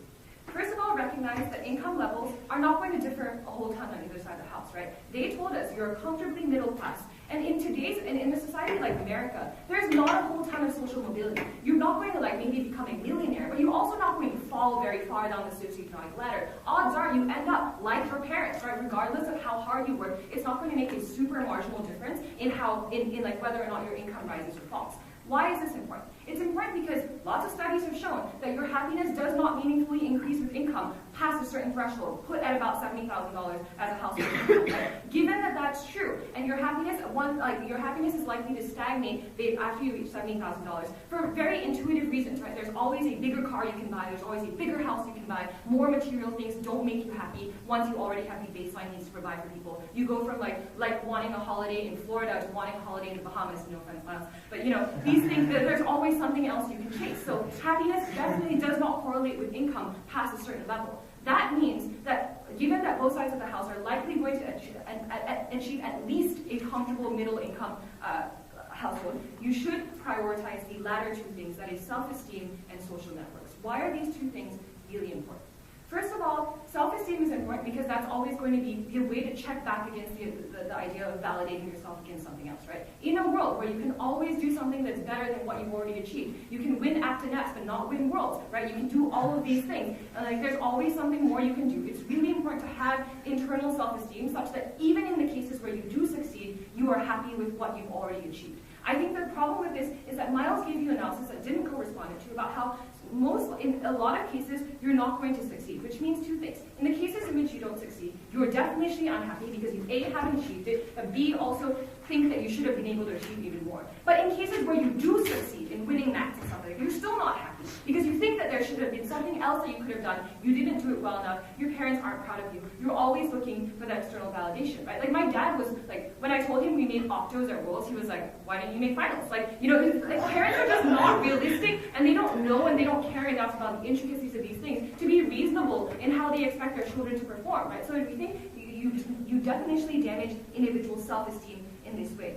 First of all, recognize that income levels are not going to differ a whole ton on either side of the house, right? They told us you're comfortably middle class. And in a society like America, there's not a whole ton of social mobility. You're not going to maybe become a millionaire, but you're also not going to fall very far down the socioeconomic ladder. Odds are you end up like your parents, right? Regardless of how hard you work, it's not going to make a super marginal difference in whether or not your income rises or falls. Why is this important? It's important because lots of studies have shown that your happiness does not meaningfully increase with income past a certain threshold, put at about $70,000 as a household income. Right? Given that that's true, and your happiness is likely to stagnate after you reach $70,000 for very intuitive reasons, right? There's always a bigger car you can buy, there's always a bigger house you can buy, more material things don't make you happy once you already have the baseline needs to provide for people. You go from wanting a holiday in Florida to wanting a holiday in the Bahamas, no offense, Miles, but these things, there's always something else you can chase. So happiness definitely does not correlate with income past a certain level. That means that given that both sides of the house are likely going to achieve at least a comfortable middle income household, you should prioritize the latter two things, that is self-esteem and social networks. Why are these two things really important? First of all, self-esteem is important because that's always going to be a way to check back against the idea of validating yourself against something else, right? In a world where you can always do something that's better than what you've already achieved, you can win APDA but not win worlds, right? You can do all of these things, and like there's always something more you can do. It's really important to have internal self-esteem such that even in the cases where you do succeed, you are happy with what you've already achieved. I think the problem with this is that Miles gave you analysis that didn't go responded to about how in a lot of cases, you're not going to succeed, which means two things. In the cases in which you don't succeed, you are definitely unhappy because you A, haven't achieved it, but B, also think that you should have been able to achieve even more. But in cases where you do succeed in winning maths and something, you're still not happy because you think that there should have been something else that you could have done, you didn't do it well enough, your parents aren't proud of you, you're always looking for that external validation, right? Like my dad was like, when I told him we made octos at Worlds, he was like, why didn't you make finals? Like, you know, like parents are just not realistic and they don't know and they don't care enough about the intricacies of these things to be reasonable in how they expect their children to perform, right? So if you think you definitely damage individual self-esteem in this way.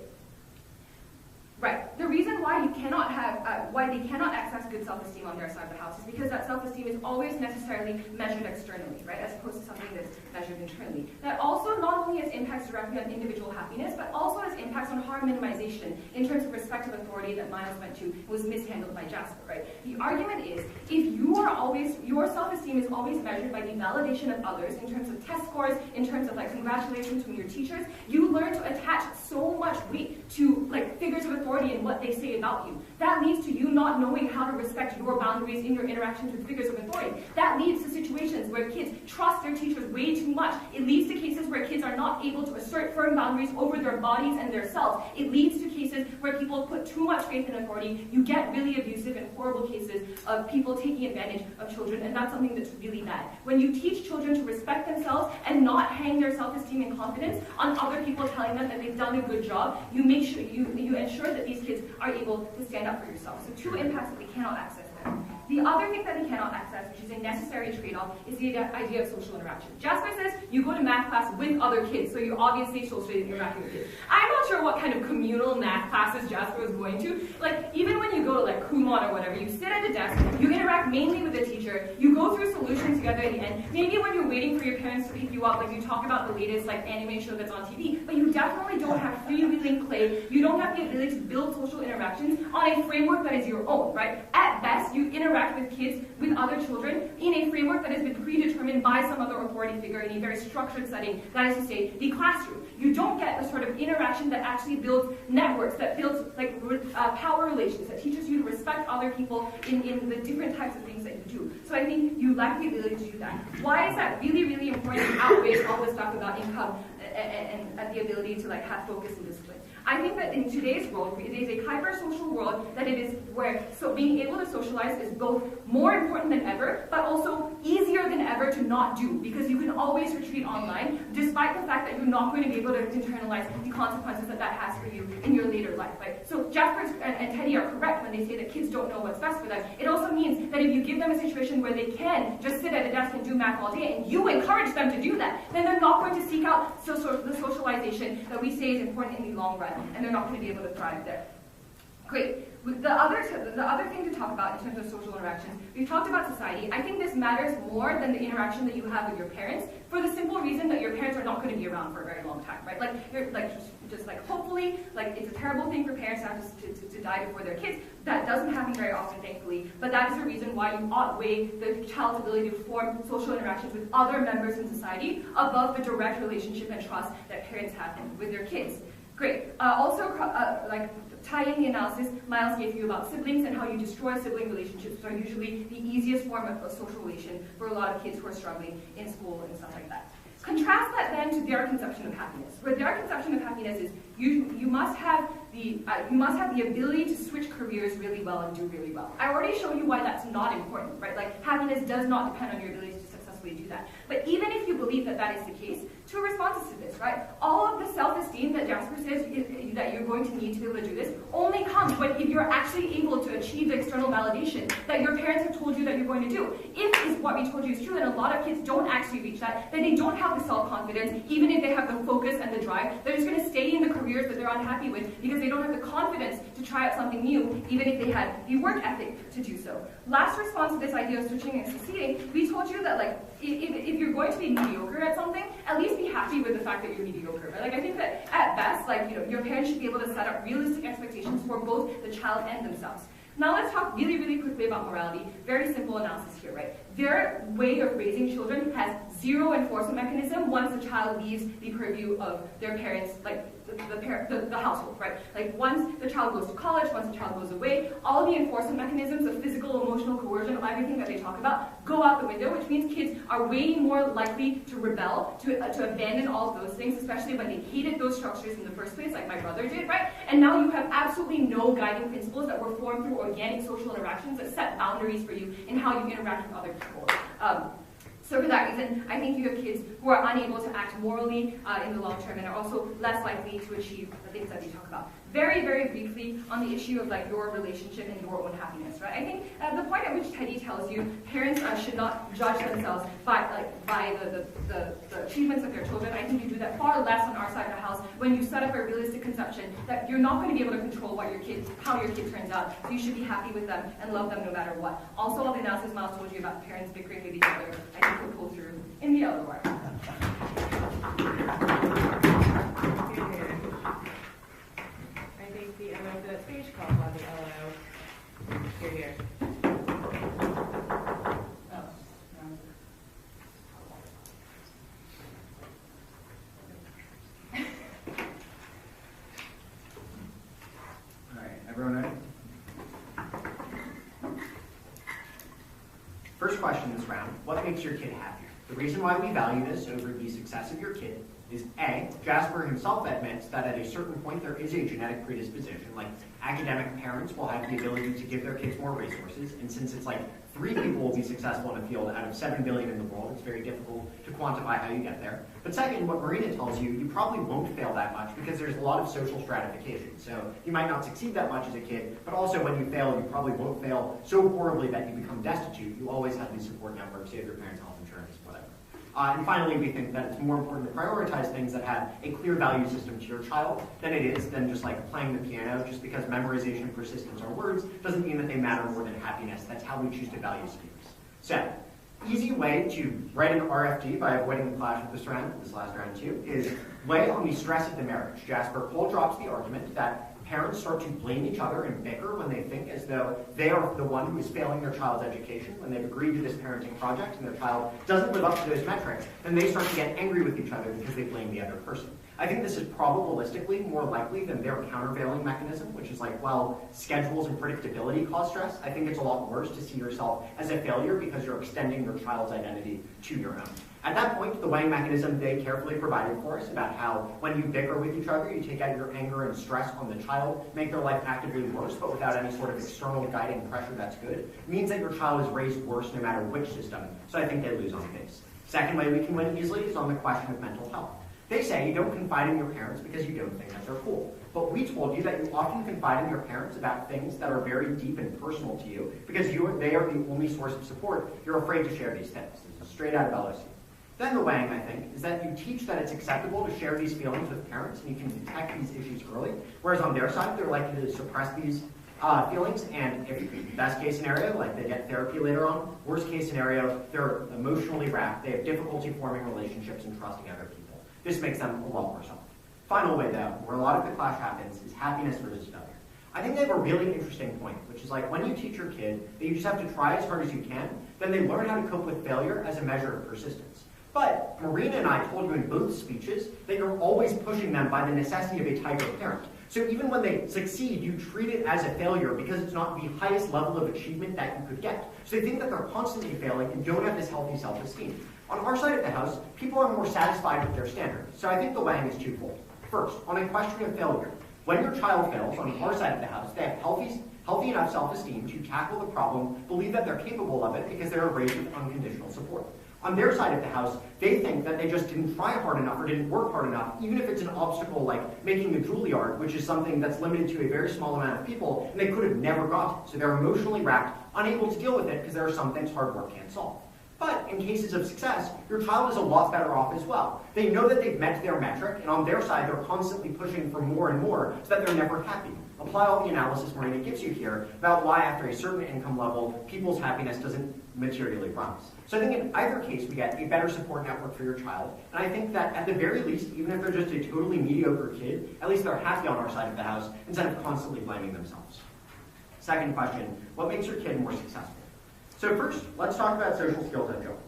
Right. The reason why you cannot have, why they cannot access good self-esteem on their side of the house is because that self-esteem is always necessarily measured externally, right, as opposed to something that's measured internally. That also not only has impacts directly on individual happiness, but also has impacts on harm minimization in terms of respect of authority that Miles went to was mishandled by Jasper, right? The argument is, if you are always, your self-esteem is always measured by the validation of others in terms of test scores, in terms of like congratulations from your teachers, you learn to attach so much weight to like figures of authority and what they say about you. That leads to you not knowing how to respect your boundaries in your interactions with figures of authority. That leads to situations where kids trust their teachers way too much. It leads to cases where kids are not able to assert firm boundaries over their bodies and their selves. It leads to cases where people put too much faith in authority. You get really abusive and horrible cases of people taking advantage of children, and that's something that's really bad. When you teach children to respect themselves and not hang their self-esteem and confidence on other people telling them that they've done a good job, you make sure you ensure that these kids are able to stand up for yourself. So two impacts that we cannot access there. The other thing that we cannot access, which is a necessary trade-off, is the idea of social interaction. Jasper says you go to math class with other kids, so you're obviously socially interacting with kids. I'm not sure what kind of communal math classes Jasper was going to. Like, even when you go to like Kumon or whatever, you sit at a desk, you interact mainly with the teacher, you go through solutions together at the end. Maybe when you're waiting for your parents to pick you up, like you talk about the latest like anime show that's on TV, but you definitely don't have freewheeling play. You don't have the ability to build social interactions on a framework that is your own, right? At best, you interact with kids, with other children, in a framework that has been predetermined by some other authority figure in a very structured setting, that is to say, the classroom. You don't get the sort of interaction that actually builds networks, that builds like power relations, that teaches you to respect other people in the different types of things that you do. So I think you lack the ability to do that. Why is that really, really important and outweighs all this stuff about income and the ability to like have focus and discipline? I think that in today's world, it is a hyper-social world that it is where being able to socialize is both more important than ever, but also easier than ever to not do, because you can always retreat online, despite the fact that you're not going to be able to internalize the consequences that has for you in your later life. Right? So Jasper and Teddy are correct when they say that kids don't know what's best for them. It also means that if you give them a situation where they can just sit at a desk and do math all day, and you encourage them to do that, then they're not going to seek out the socialization that we say is important in the long run, and they're not going to be able to thrive there. Great. The other thing to talk about in terms of social interactions, we've talked about society. I think this matters more than the interaction that you have with your parents, for the simple reason that your parents are not going to be around for a very long time, right? Like, you're like just like hopefully, like it's a terrible thing for parents to have to die before their kids. That doesn't happen very often, thankfully, but that is the reason why you outweigh the child's ability to form social interactions with other members in society above the direct relationship and trust that parents have with their kids. Great. Also, like tying the analysis Miles gave you about siblings and how you destroy sibling relationships, which are usually the easiest form of social relation for a lot of kids who are struggling in school and stuff like that. Contrast that then to their conception of happiness, where their conception of happiness is you must have the ability to switch careers really well and do really well. I already showed you why that's not important, right? Like happiness does not depend on your ability to successfully do that. But even if you believe that that is the case, two responses to this, right? All of the self-esteem that Jasper says that you're you're going to need to be able to do this only comes if you're actually able to achieve the external validation that your parents have told you that you're going to do. If is what we told you is true, and a lot of kids don't actually reach that, then they don't have the self-confidence, even if they have the focus and the drive, they're just going to stay in the careers that they're unhappy with because they don't have the confidence to try out something new, even if they had the work ethic to do so. Last response to this idea of switching and succeeding, we told you that like if you're going to be mediocre at something, at least be happy with the fact that you're mediocre. Right? Like I think that at best, like your parents should be able to set up realistic expectations for both the child and themselves. Now let's talk really, really quickly about morality. Very simple analysis here, right? Their way of raising children has zero enforcement mechanism once the child leaves the purview of their parents, like the household, right? Like once the child goes to college, once the child goes away, all the enforcement mechanisms of physical, emotional coercion, everything that they talk about, go out the window, which means kids are way more likely to rebel, to abandon all of those things, especially when they hated those structures in the first place, like my brother did, right? And now you have absolutely no guiding principles that were formed through organic social interactions that set boundaries for you in how you interact with other people. So for that reason, I think you have kids who are unable to act morally in the long term and are also less likely to achieve the things that we talk about. Very, very briefly on the issue of like your relationship and your own happiness, right? I think the point at which Teddy tells you parents should not judge themselves by the achievements of their children, I think you do that far less on our side of the house when you set up a realistic conception that you're not going to be able to control how your kid turns out. So you should be happy with them and love them no matter what. Also, all the analysis Miles told you about parents bickering with each other, I think will pull through in the other way. I think the MO for that speech called on the LO. Here. All right, everyone ready? First question this round, what makes your kid happier? The reason why we value this over the success of your kid is A, Jasper himself admits that at a certain point there is a genetic predisposition, like academic parents will have the ability to give their kids more resources, and since it's like 3 people will be successful in a field out of 7 billion in the world, it's very difficult to quantify how you get there. But second, what Marina tells you, you probably won't fail that much because there's a lot of social stratification. So you might not succeed that much as a kid, but also when you fail, you probably won't fail so horribly that you become destitute. You always have these support networks, you have your parents' health insurance, whatever. And finally, we think that it's more important to prioritize things that have a clear value system to your child than just like playing the piano. Just because memorization, persistence are words doesn't mean that they matter more than happiness. That's how we choose to value schemes. So, easy way to write an RFD by avoiding the clash of this last round too, is lay on the stress of the marriage. Jasper Cole drops the argument that parents start to blame each other and bicker when they think as though they are the one who is failing their child's education. When they've agreed to this parenting project and their child doesn't live up to those metrics, then they start to get angry with each other because they blame the other person. I think this is probabilistically more likely than their countervailing mechanism, which is like, well, schedules and predictability cause stress. I think it's a lot worse to see yourself as a failure because you're extending your child's identity to your own. At that point, the weighing mechanism they carefully provided for us about how when you bicker with each other, you take out your anger and stress on the child, make their life actively worse, but without any sort of external guiding pressure that's good, means that your child is raised worse no matter which system. So I think they lose on base. Second way we can win easily is on the question of mental health. They say you don't confide in your parents because you don't think that they're cool. But we told you that you often confide in your parents about things that are very deep and personal to you because they are the only source of support. You're afraid to share these things. This is straight out of LSU. Then the weighing, I think, is that you teach that it's acceptable to share these feelings with parents and you can detect these issues early, whereas on their side, they're likely to suppress these feelings, and if best case scenario, like they get therapy later on, worst case scenario, they're emotionally wrapped, they have difficulty forming relationships and trusting other people. This makes them a lot worse off. Final way, though, where a lot of the clash happens, is happiness versus failure. I think they have a really interesting point, which is like when you teach your kid that you just have to try as hard as you can, then they learn how to cope with failure as a measure of persistence. But Marina and I told you in both speeches that you're always pushing them by the necessity of a type of parent. So even when they succeed, you treat it as a failure because it's not the highest level of achievement that you could get. So they think that they're constantly failing and don't have this healthy self-esteem. On our side of the house, people are more satisfied with their standard. So I think the weighing is twofold. First, on a question of failure, when your child fails, on our side of the house, they have healthy enough self-esteem to tackle the problem, believe that they're capable of it because they are raised with unconditional support. On their side of the house, they think that they just didn't try hard enough or didn't work hard enough, even if it's an obstacle like making the Juilliard, which is something that's limited to a very small amount of people, and they could have never got to. So they're emotionally racked, unable to deal with it because there are some things hard work can't solve. But in cases of success, your child is a lot better off as well. They know that they've met their metric, and on their side, they're constantly pushing for more and more so that they're never happy. Apply all the analysis Marina gives you here about why after a certain income level, people's happiness doesn't materially rise. So I think in either case, we get a better support network for your child. And I think that at the very least, even if they're just a totally mediocre kid, at least they're happy on our side of the house instead of constantly blaming themselves. Second question, what makes your kid more successful? So first, let's talk about social skills at Jones.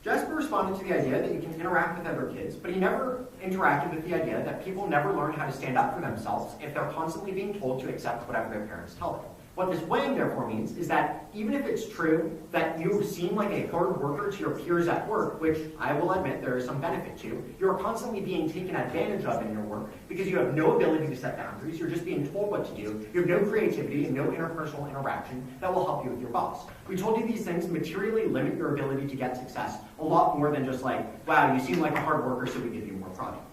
Jasper responded to the idea that you can interact with other kids, but he never interacted with the idea that people never learn how to stand up for themselves if they're constantly being told to accept whatever their parents tell them. What this weighing therefore means is that even if it's true that you seem like a hard worker to your peers at work, which I will admit there is some benefit to, you're constantly being taken advantage of in your work because you have no ability to set boundaries, you're just being told what to do, you have no creativity and no interpersonal interaction that will help you with your boss. We told you these things materially limit your ability to get success a lot more than just like, wow, you seem like a hard worker, so we give you more projects.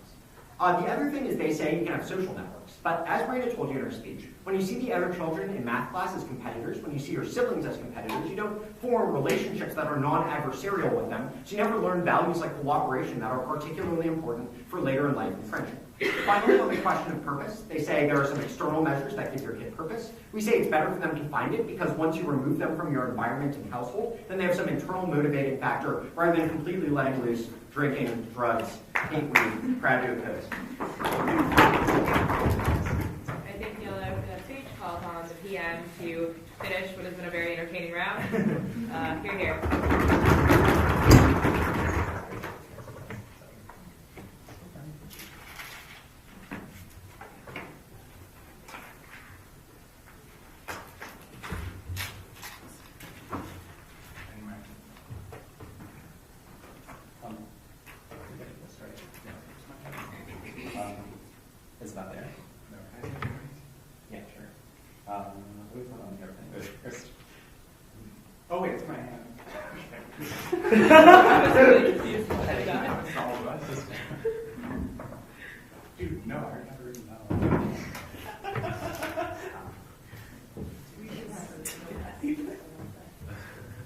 The other thing is they say you can have social networks, but as Marina told you in her speech, when you see the other children in math class as competitors, when you see your siblings as competitors, you don't form relationships that are non-adversarial with them, so you never learn values like cooperation that are particularly important for later in life and friendship. Finally, on the question of purpose, they say there are some external measures that give your kid purpose. We say it's better for them to find it because once you remove them from your environment and household, then they have some internal motivating factor rather than completely letting loose, drinking, drugs, hate weed, crowd to oppose. I think Yale ST called on the PM to finish what has been a very entertaining round. Hear, hear. It's not there. Yeah, sure. Who's not on here? First. Oh wait, it's my hand. Dude, no, I never written that one.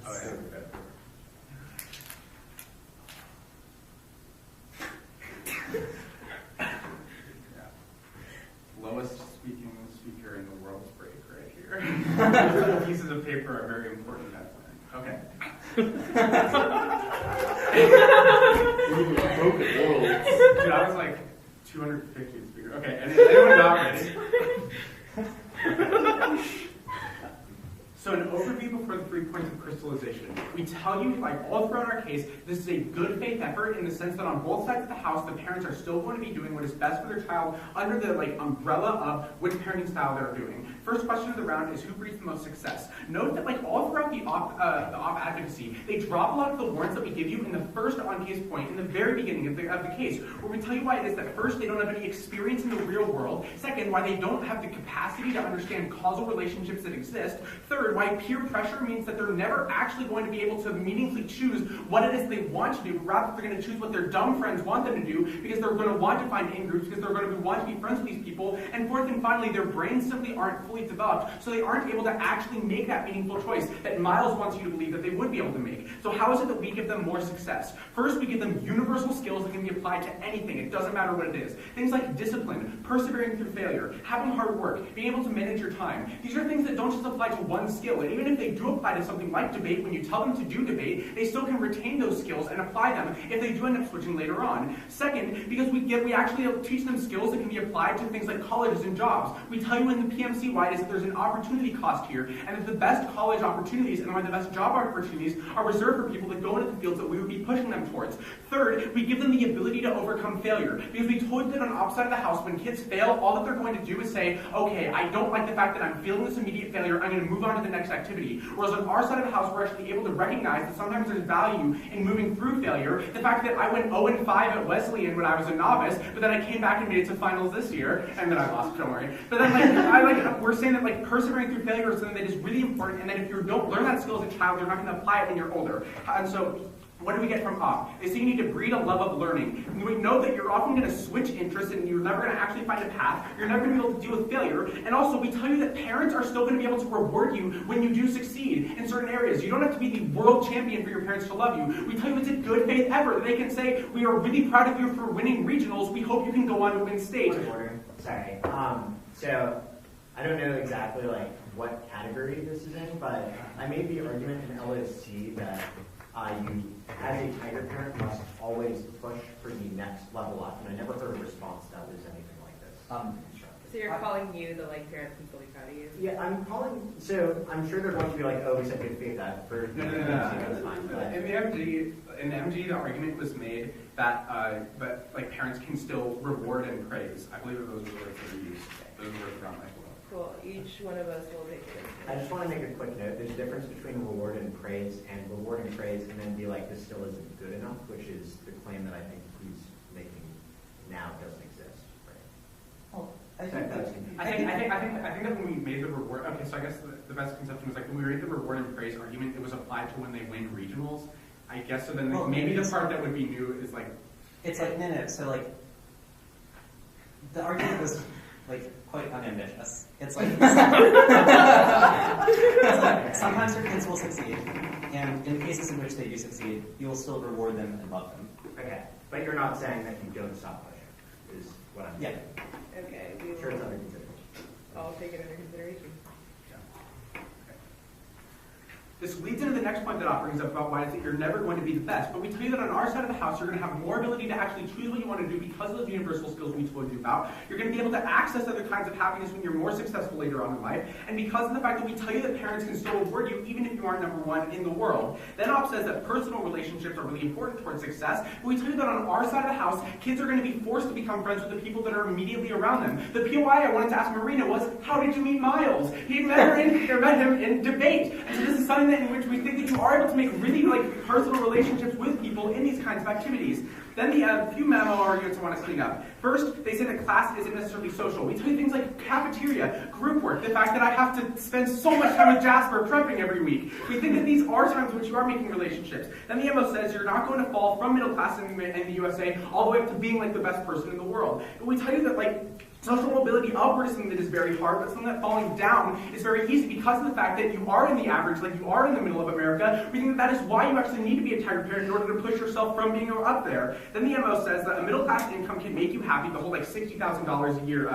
Oh, yeah. Lowest speaking speaker in the world's break right here. These pieces of paper are very important at that. Okay. Dude, I was like 250 speaker. Okay, and anyone not ready? So an overview before the 3 points of crystallization. We tell you, like all throughout our case, this is a good faith effort in the sense that on both sides of the house, the parents are still going to be doing what is best for their child under the umbrella of which parenting style they're doing. First question of the round is who breeds the most success. Note that all throughout the op advocacy, they drop a lot of the warrants that we give you in the first on-case point, in the very beginning of the case, where we tell you why it is that first, they don't have any experience in the real world. Second, why they don't have the capacity to understand causal relationships that exist. Third, why peer pressure means that they're never actually going to be able to meaningfully choose what it is they want to do, but rather they're going to choose what their dumb friends want them to do because they're going to want to find in-groups, because they're going to want to be friends with these people. And fourth and finally, their brains simply aren't fully developed, so they aren't able to actually make that meaningful choice that Miles wants you to believe that they would be able to make. So how is it that we give them more success? First, we give them universal skills that can be applied to anything. It doesn't matter what it is. Things like discipline, persevering through failure, having hard work, being able to manage your time. These are things that don't just apply to one skill. And even if they do apply to something like debate, when you tell them to do debate, they still can retain those skills and apply them if they do end up switching later on. Second, because we actually teach them skills that can be applied to things like colleges and jobs. We tell you in the PMC why it is that there's an opportunity cost here, and that the best college opportunities and why the best job opportunities are reserved for people that go into the fields that we would be pushing them towards. Third, we give them the ability to overcome failure, because we told you that on the opposite side of the house, when kids fail, all that they're going to do is say, okay, I don't like the fact that I'm feeling this immediate failure, I'm going to move on to the next activity. Whereas on our side of the house, we're actually able to recognize that sometimes there's value in moving through failure. The fact that I went 0-5 at Wesleyan when I was a novice, but then I came back and made it to finals this year, and then I lost, don't worry. But then we're saying that persevering through failure is something that is really important, and that if you don't learn that skill as a child, you're not going to apply it when you're older. And so What do we get from up? They say you need to breed a love of learning. And we know that you're often going to switch interests and you're never going to actually find a path. You're never going to be able to deal with failure. And also, we tell you that parents are still going to be able to reward you when you do succeed in certain areas. You don't have to be the world champion for your parents to love you. We tell you it's a good faith effort. They can say, we are really proud of you for winning regionals. We hope you can go on to win state. Sorry. So I don't know exactly like what category this is in, but I made the argument in LST that you, as a tiger parent, must always push for the next level up, and I never heard a response that was anything like this. So you're calling you the like parents can still be proud of you? Yeah, I'm calling. So I'm sure they're going to be like, "Oh, we said good faith that for No. That's fine." But In the MG, the argument was made that but like parents can still reward and praise. I believe those were the words that were used. Those were words around like. Cool. Each one of us will take it. I just want to make a quick note. There's a difference between reward and praise, and then be like, "This still isn't good enough," which is the claim that I think he's making now doesn't exist. Right? Well, I think that when we made the reward, okay, so I guess the best conception was like when we made the reward and praise argument, it was applied to when they win regionals. I guess so. Then maybe the part that would be new is like it's like no. So like the argument was like quite unambitious. It's like sometimes your kids will succeed, and in cases in which they do succeed, you will still reward them and love them. Okay, but you're not saying that you don't stop pushing, is what I'm saying. Okay. Sure, it's under consideration. I'll take it under consideration. This leads into the next point that brings up about why it's that you're never going to be the best. But we tell you that on our side of the house, you're going to have more ability to actually choose what you want to do because of those universal skills we told you about. You're going to be able to access other kinds of happiness when you're more successful later on in life. And because of the fact that we tell you that parents can still reward you even if you aren't number one in the world. Then Op says that personal relationships are really important towards success. But we tell you that on our side of the house, kids are going to be forced to become friends with the people that are immediately around them. The POI I wanted to ask Marina was, how did you meet Miles? He met him in debate. And so this is something that in which we think that you are able to make really like personal relationships with people in these kinds of activities. Then the few memo arguments I want to clean up. First, they say that class isn't necessarily social. We tell you things like cafeteria, group work, the fact that I have to spend so much time with Jasper prepping every week. We think that these are times in which you are making relationships. Then the MO says you're not going to fall from middle class in the USA all the way up to being like the best person in the world. But we tell you that like social mobility upward is something that is very hard, but something that falling down is very easy because of the fact that you are in the average, like you are in the middle of America. We think that is why you actually need to be a tiger parent in order to push yourself from being up there. Then the MO says that a middle class income can make you happy, the whole like $60,000 a year,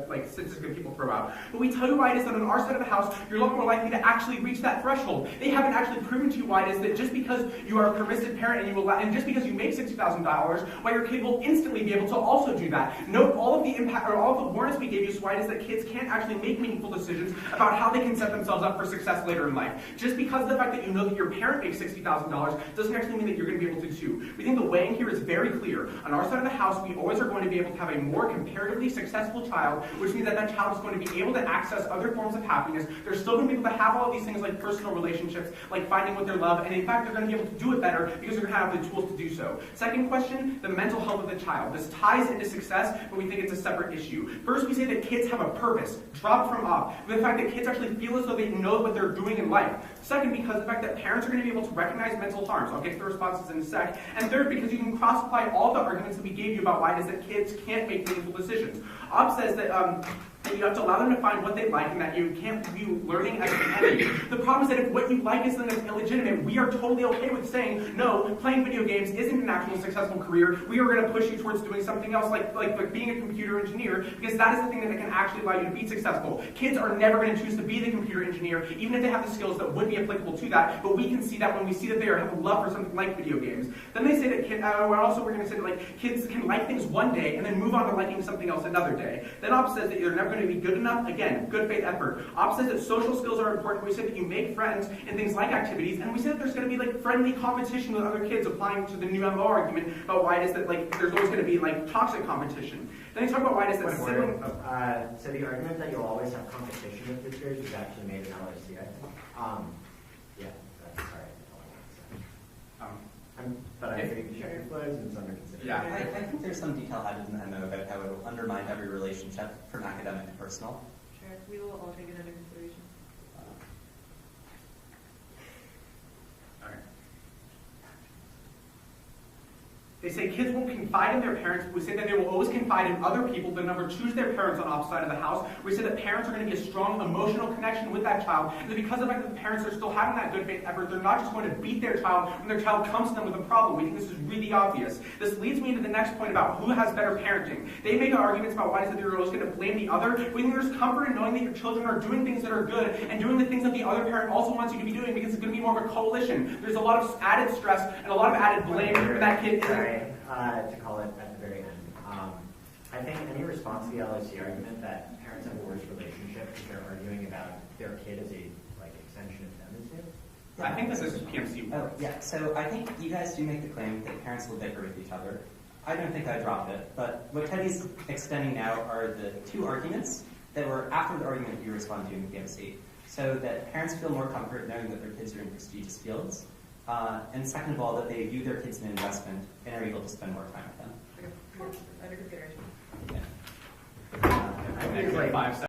like statistics that people throw out. But we tell you why it is that on our side of the house, you're a lot more likely to actually reach that threshold. They haven't actually proven to you why it is that just because you are a permissive parent and just because you make $60,000, why your kid will instantly be able to also do that. Note all of the impact or all of the warnings we gave you, so why it is that kids can't actually make meaningful decisions about how they can set themselves up for success later in life. Just because of the fact that you know that your parent makes $60,000 doesn't actually mean that you're going to be able to too. We think the weighing here is very clear. On our side of the house, we always are going to be able to have a more comparatively successful child, which means that that child is going to be able to access other forms of happiness. They're still going to be able to have all of these things like personal relationships, like finding what they love, and in fact, they're going to be able to do it better because they're going to have the tools to do so. Second question, the mental health of the child. This ties into success, but we think it's a separate issue. First, we say that kids have a purpose, dropped from up, the fact that kids actually feel as though they know what they're doing in life. Second, because of the fact that parents are going to be able to recognize mental harms. I'll get to the responses in a sec. And third, because you can cross-apply all the arguments that we gave you about why it is that kids can't make meaningful decisions. Ob says that you have to allow them to find what they like and that you can't view learning as an enemy. The problem is that if what you like is something that's illegitimate, we are totally okay with saying, no, playing video games isn't an actual successful career. We are going to push you towards doing something else like being a computer engineer because that is the thing that can actually allow you to be successful. Kids are never going to choose to be the computer engineer, even if they have the skills that would be applicable to that, but we can see that when we see that they have a love for something like video games. Then they say that we're going to say that like kids can like things one day and then move on to liking something else another day. Then Op says that you're never going to be good enough. Again, good faith effort. Op says that social skills are important. We say that you make friends in things like activities, and we say that there's going to be like friendly competition with other kids, applying to the new MO argument about why it is that like there's always going to be like toxic competition. Then they talk about why it is that sibling. So the argument that you'll always have competition with your peers is actually made in LST, I think. Yeah, that's sorry. But I think check your flows and it's under consideration. Yeah. I think there's some detail added in the memo about how it will undermine every relationship from academic to personal. Sure, we will all take it under consideration. All right. They say kids won't confide in their parents. We say that they will always confide in other people, but never choose their parents on the opposite side of the house. We say that parents are going to be a strong emotional connection with that child. And because of the fact that the parents are still having that good faith effort, they're not just going to beat their child when their child comes to them with a problem. We think this is really obvious. This leads me to the next point about who has better parenting. They make arguments about why is it that you're always going to blame the other. We think there's comfort in knowing that your children are doing things that are good and doing the things that the other parent also wants you to be doing, because it's going to be more of a coalition. There's a lot of added stress and a lot of added blame for that kid. To call it at the very end. I think any response to the LSC argument that parents have a worse relationship because they're arguing about their kid as a extension of them is new. I think this is PMC Oh, works. yeah, so I think you guys do make the claim that parents will bicker with each other. I don't think I dropped it, but what Teddy's extending now are the two arguments that were after the argument that you responded to in PMC, so that parents feel more comfort knowing that their kids are in prestigious fields, and second of all, that they view their kids as an investment and are able to spend more time with them. Under consideration. Yeah. I think it's like 5 seconds.